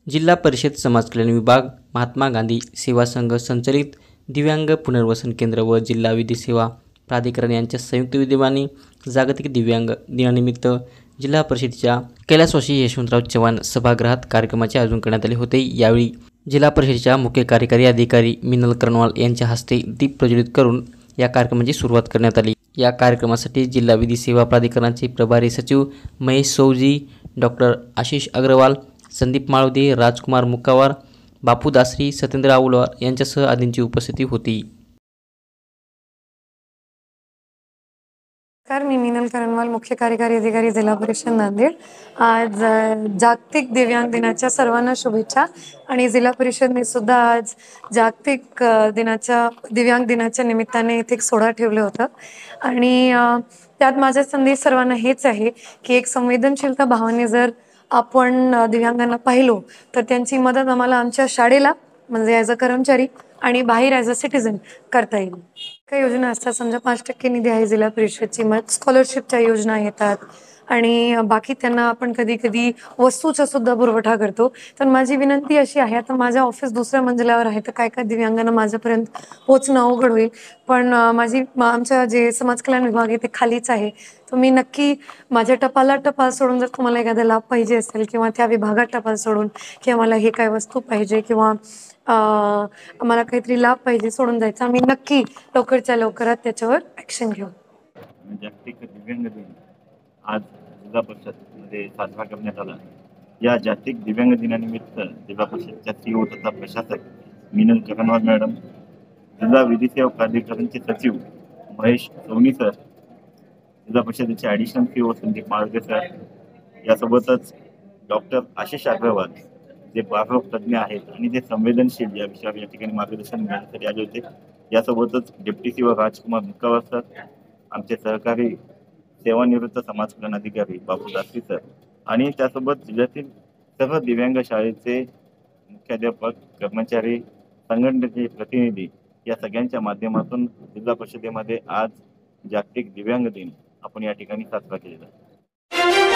जिल्हा परिषद समाज कल्याण विभाग, महात्मा गांधी सेवा संघ संचलित दिव्यांग पुनर्वसन केंद्र व जिल्हा विधी सेवा प्राधिकरण यांच्या संयुक्त विद्यमाने जागतिक दिव्यांग दिनानिमित्त जिल्हा परिषदेच्या कैलासवासी यशवंतराव चव्हाण सभागृहात कार्यक्रमाचे आयोजन करण्यात आले होते। यावेळी जिल्हा परिषदेच्या मुख्य कार्यकारी अधिकारी मिनल कर्नवाल यांच्या हस्ते दीप प्रज्वलित करून या कार्यक्रमाची सुरुवात करण्यात आली। या कार्यक्रमासाठी जिल्हा विधी सेवा प्राधिकरणाचे प्रभारी सचिव महेश सौजी, डॉक्टर आशिष अग्रवाल, संदीप माळवदे, राजकुमार मुक्कावार, बापू दासरी, सत्येंद्र आवलवार यांच्यासह आदींची उपस्थिती होती। मी मिनल कर्नवाल, मुख्य कार्यकारी अधिकारी जिल्हा परिषद नांदेड। आज जागतिक दिव्यांग दिनाच्या सर्वांना शुभेच्छा। आणि जिल्हा परिषदने सुद्धा आज जागतिक दिव्यांग दिनाच्या निमित्ताने इथे एक सोहळा ठेवलं होतं आणि त्यात माझा संदेश सर्वांना हेच आहे की एक संवेदनशीलता भावाने जर आपण दिव्यांगांना पाहिलो तर त्यांची मदत आम्हाला आमच्या शाळेला म्हणजे ॲज अ कर्मचारी आणि बाहेर ॲज अ सिटीझन करता येईल। काही योजना असतात, समजा 5% निधी आहे जिल्हा परिषदची, मग स्कॉलरशिपच्या योजना येतात आणि बाकी त्यांना आपण कधी कधी वस्तूचा सुद्धा पुरवठा करतो। तर माझी विनंती अशी आहे, आता माझं ऑफिस दुसऱ्या मजल्यावर आहे तर काय काय दिव्यांगांना माझ्यापर्यंत पोहोचणं अवघड होईल, पण आमच्या जे समाज कल्याण विभाग आहे ते खालीच आहे। तर मी नक्की माझ्या टपाल सोडून जर तुम्हाला एखादा लाभ पाहिजे असेल किंवा त्या विभागात टपाल सोडून की आम्हाला हे काय वस्तू पाहिजे किंवा आम्हाला काहीतरी लाभ पाहिजे सोडून जायचं, आम्ही नक्की लवकरच्या लवकरात त्याच्यावर ॲक्शन घेऊ। जागतिक दिव्यांग दिन आज जिल्हा परिषदमध्ये साजरा करण्यात आला। या जागतिक दिव्यांग दिनानिमित्त जिल्हा परिषदच्या सीओ तथा प्रशासक मिनल कर्नवाल मॅडम, जिल्हा विधी सेवा प्राधिकरणचे सचिव महेश सौनी सर, जिल्हा परिषदेचे additional CO Sandeep Malvade sir, यासोबतच डॉक्टर आशिष अग्रवाल जे बालरोग तज्ज्ञ आहेत आणि ते संवेदनशील या विषयावर या ठिकाणी मार्गदर्शन घेण्यासाठी आले होते। यासोबतच डेप्टी सीओ राजकुमार मुक्कावार सर, आमचे सहकारी सेवानिवृत्त समाज कल्याण अधिकारी बापू दासरी सर आणि त्यासोबत जिल्ह्यातील सर्व दिव्यांग शाळेचे मुख्याध्यापक, कर्मचारी, संघटनेचे प्रतिनिधी या सगळ्यांच्या माध्यमातून जिल्हा परिषदेमध्ये आज जागतिक दिव्यांग दिन आपण या ठिकाणी साजरा केलेला आहे।